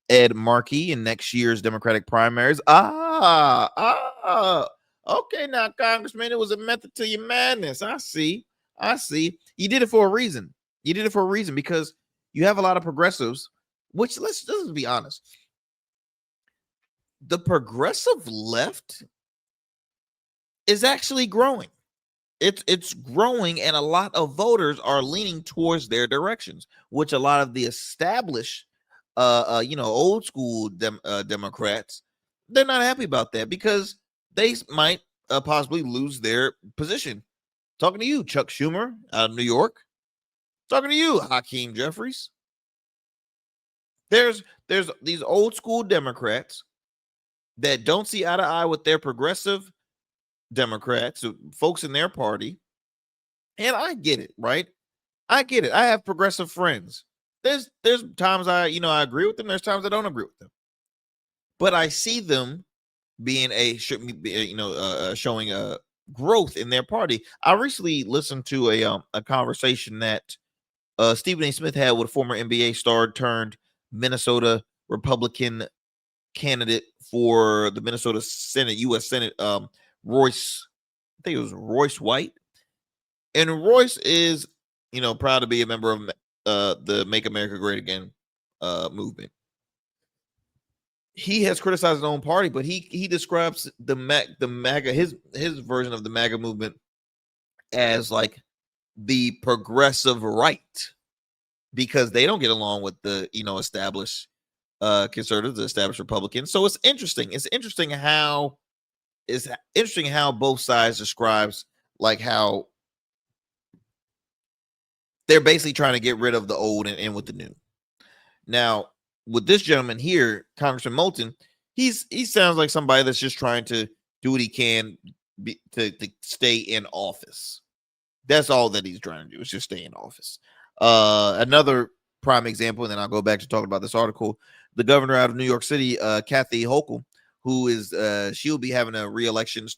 Ed Markey in next year's Democratic primaries. Okay, now, Congressman, it was a method to your madness. I see. You did it for a reason. Because you have a lot of progressives, which let's be honest. The progressive left is actually growing. It's growing, and a lot of voters are leaning towards their directions, which a lot of the established, old school Democrats, they're not happy about that because they might possibly lose their position. Talking to you, Chuck Schumer out of New York. Talking to you, Hakeem Jeffries. There's these old school Democrats that don't see eye to eye with their progressive Democrats, folks in their party. And I get it, right? I get it. I have progressive friends. There's times I agree with them. There's times I don't agree with them. But I see them being showing a growth in their party. I recently listened to a conversation that Stephen A. Smith had with a former NBA star turned Minnesota Republican candidate for the Minnesota Senate, U.S. Senate, Royce. I think it was Royce White. And Royce is, proud to be a member of the Make America Great Again movement. He has criticized his own party, but he describes the MAGA, his version of the MAGA movement as like the progressive right, because they don't get along with the established conservatives, the established Republicans. So it's interesting. It's interesting how both sides describes like how they're basically trying to get rid of the old and in with the new. Now, with this gentleman here, Congressman Moulton, he sounds like somebody that's just trying to do what he can to stay in office. That's all that he's trying to do, is just stay in office. Another prime example, and then I'll go back to talking about this article. The governor out of New York City, Kathy Hochul, who is she'll be having a re-election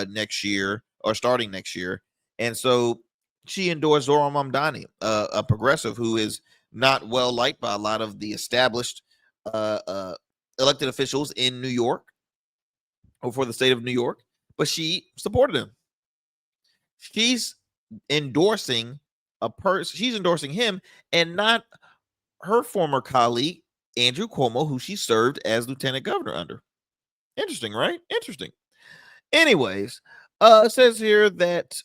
next year, or starting next year, and so she endorsed Zohran Mamdani, a progressive who is not well liked by a lot of the established elected officials in New York or for the state of New York, but she supported him. she's endorsing she's endorsing him and not her former colleague, Andrew Cuomo, who she served as lieutenant governor under. Interesting, right? Interesting. Anyways, it says here that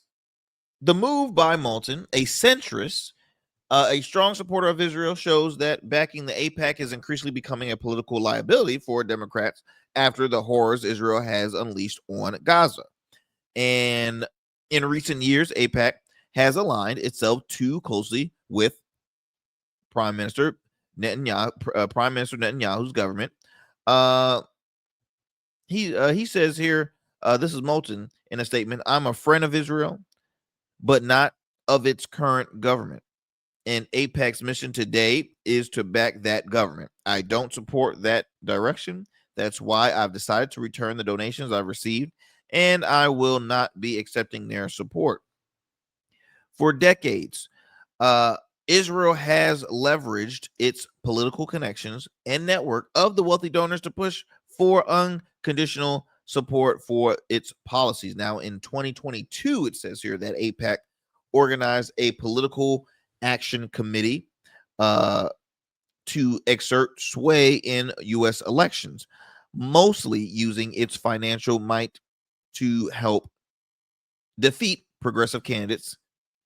the move by Moulton, a centrist, a strong supporter of Israel, shows that backing the AIPAC is increasingly becoming a political liability for Democrats after the horrors Israel has unleashed on Gaza. And in recent years, AIPAC has aligned itself too closely with Prime Minister Netanyahu's government. He says here, this is Moulton in a statement, "I'm a friend of Israel, but not of its current government. And AIPAC's mission today is to back that government. I don't support that direction. That's why I've decided to return the donations I've received, and I will not be accepting their support." For decades, Israel has leveraged its political connections and network of the wealthy donors to push for unconditional support for its policies. Now, in 2022, it says here that AIPAC organized a political action committee to exert sway in U.S. elections, mostly using its financial might to help defeat progressive candidates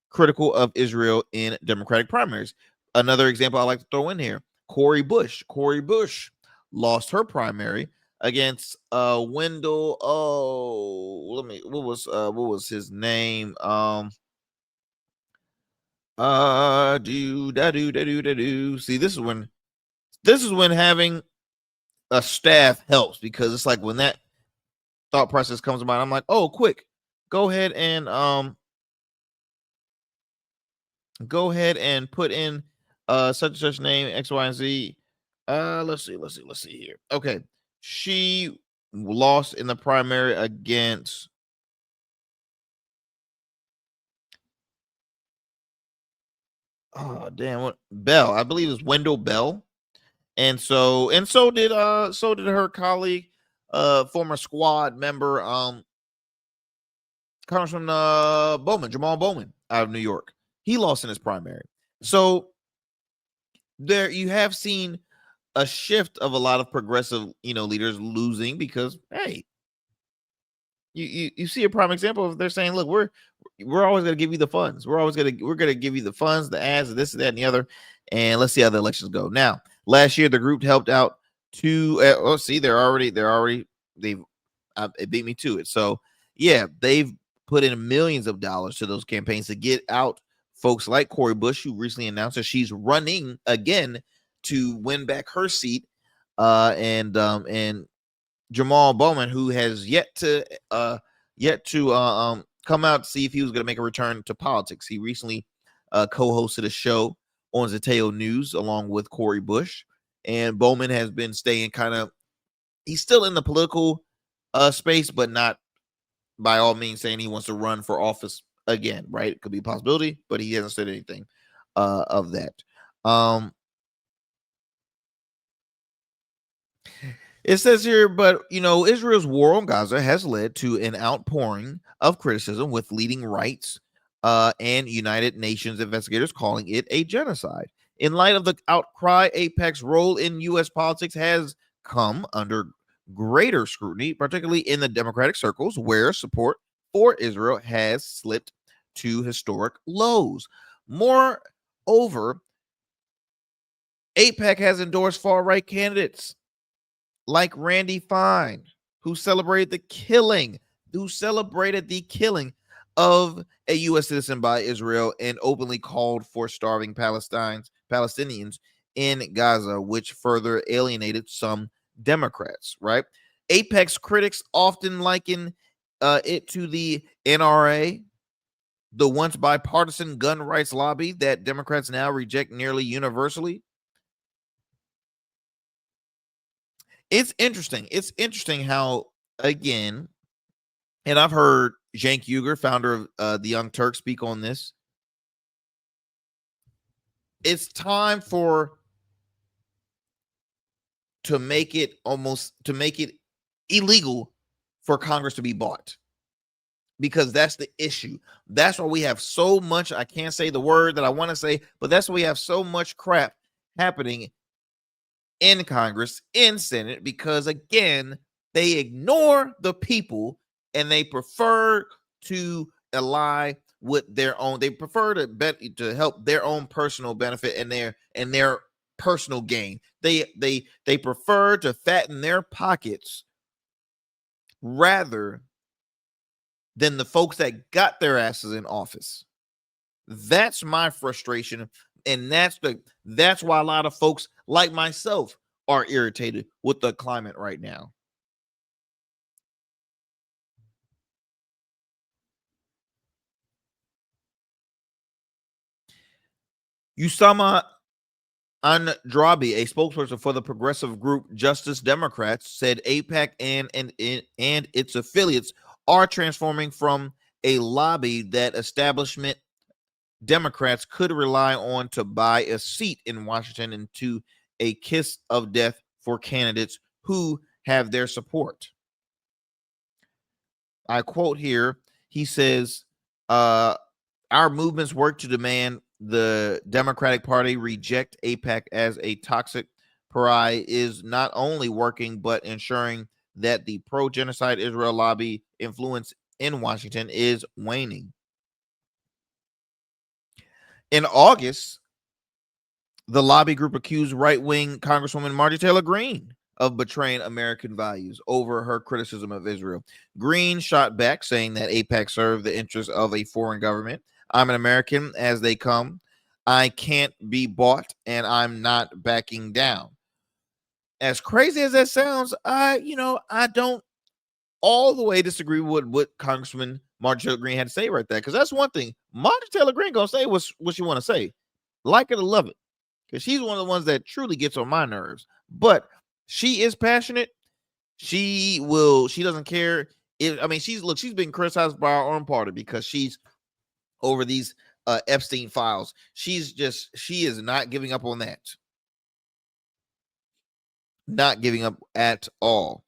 critical of Israel in Democratic primaries. Another example I like to throw in here, Cori Bush. Cori Bush lost her primary against Wendell. What was his name? See, this is when having a staff helps, because it's like when that thought process comes to mind, I'm like, oh, quick, go ahead and put in such and such name, X, Y, and Z. Let's see here. Okay, she lost in the primary against what Bell. I believe it's Wendell Bell. And so did her colleague, former squad member, Congressman Jamal Bowman out of New York. He lost in his primary. So there you have seen a shift of a lot of progressive, leaders losing because, hey, you see a prime example of they're saying, look, we're always going to give you the funds. We're going to give you the funds, the ads, this, that, and the other, and let's see how the elections go. Now, last year the group helped out to it beat me to it. So yeah, they've put in millions of dollars to those campaigns to get out folks like Cori Bush, who recently announced that she's running again to win back her seat, and Jamal Bowman, who has yet to come out to see if he was going to make a return to politics. He recently co-hosted a show on Zateo News along with Cori Bush, and Bowman has been staying he's still in the political space, but not by all means saying he wants to run for office again, right? It could be a possibility, but he hasn't said anything of that. It says here, but Israel's war on Gaza has led to an outpouring of criticism, with leading rights and United Nations investigators calling it a genocide. In light of the outcry, AIPAC's role in U.S. politics has come under greater scrutiny, particularly in the Democratic circles, where support for Israel has slipped to historic lows. Moreover, AIPAC has endorsed far-right candidates like Randy Fine, who celebrated the killing of a U.S. citizen by Israel and openly called for starving Palestinians in Gaza, which further alienated some Democrats, right? AIPAC's critics often liken it to the NRA, the once bipartisan gun rights lobby that Democrats now reject nearly universally. It's interesting. It's interesting how, again, and I've heard Cenk Uygur, founder of the Young Turks, speak on this. It's time to make it illegal for Congress to be bought. because that's the issue. That's why we have so much, I can't say the word that I want to say, but that's why we have so much crap happening in Congress, in Senate, because again, they ignore the people and they prefer to ally with their own. They prefer to help their own personal benefit and their personal gain. They prefer to fatten their pockets rather than the folks that got their asses in office. That's my frustration, and that's why a lot of folks like myself are irritated with the climate right now. Usama Andrabi, a spokesperson for the progressive group Justice Democrats, said AIPAC and its affiliates are transforming from a lobby that establishment Democrats could rely on to buy a seat in Washington into a kiss of death for candidates who have their support. I quote here, he says, our movements work to demand the Democratic Party reject AIPAC as a toxic pariah is not only working, but ensuring that the pro-genocide Israel lobby influence in Washington is waning. In August, the lobby group accused right-wing Congresswoman Majorie Taylor Greene of betraying American values over her criticism of Israel. Greene shot back, saying that AIPAC served the interests of a foreign government. I'm an American as they come. I can't be bought, and I'm not backing down. As crazy as that sounds, I don't all the way disagree with what Congressman Majorie Taylor Greene had to say right there, because that's one thing. Majorie Taylor Greene gonna say what she want to say, like it or love it, because she's one of the ones that truly gets on my nerves. But she is passionate. She doesn't care. She's been criticized by our own party because she's over these Epstein files. She is not giving up on that. Not giving up at all.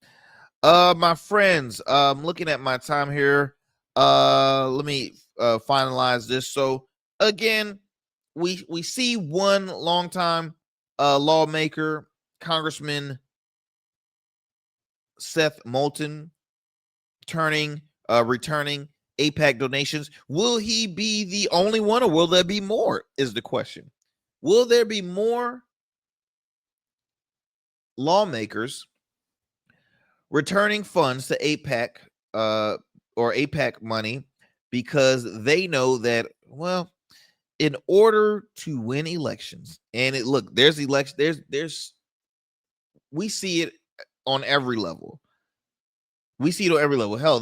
My friends, looking at my time here. Let me finalize this. So again, we see one longtime lawmaker, Congressman Seth Moulton, returning AIPAC donations. Will he be the only one, or will there be more, is the question. Will there be more lawmakers returning funds to AIPAC or AIPAC money, because they know that, well, in order to win elections, and we see it on every level. Hell,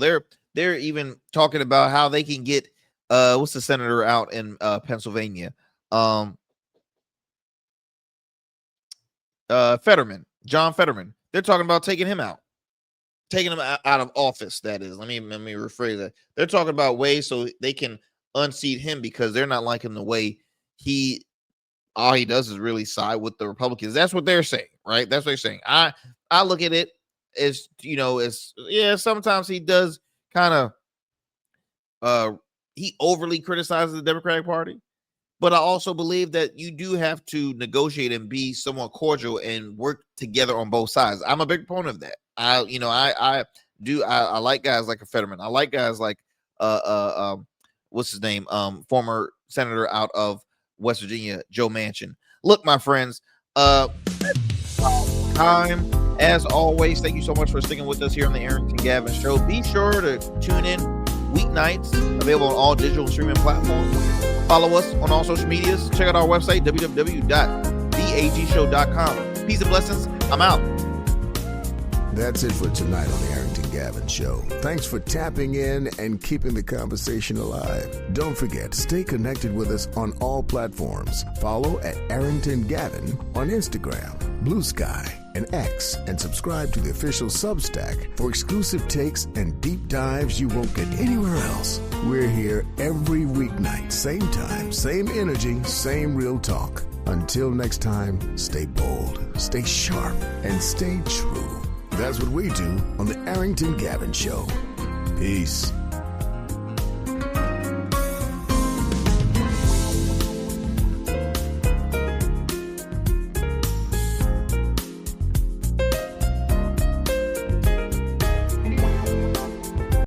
they're even talking about how they can get what's the senator out in Pennsylvania? Fetterman, John Fetterman. They're talking about taking him out of office. That is, let me rephrase that. They're talking about ways so they can unseat him because they're not liking the way all he does is really side with the Republicans. That's what they're saying, right? That's what they're saying. I look at it as, sometimes he does kind of he overly criticizes the Democratic Party, but I also believe that you do have to negotiate and be somewhat cordial and work together on both sides. I'm a big proponent of that. I like guys like a Fetterman. I like guys like what's his name? Former senator out of West Virginia, Joe Manchin. Look, my friends, time as always. Thank you so much for sticking with us here on the Arrington Gavin Show. Be sure to tune in weeknights, available on all digital streaming platforms. Follow us on all social medias. Check out our website, www.theagshow.com. Peace and blessings. I'm out.
That's it for tonight on the Arrington Gavin Show. Thanks for tapping in and keeping the conversation alive. Don't forget, stay connected with us on all platforms. Follow at Arrington Gavin on Instagram, Blue Sky, and X, and subscribe to the official Substack for exclusive takes and deep dives you won't get anywhere else. We're here every weeknight, same time, same energy, same real talk. Until next time, stay bold, stay sharp, and stay true. That's what we do on the Arrington Gavin Show. Peace.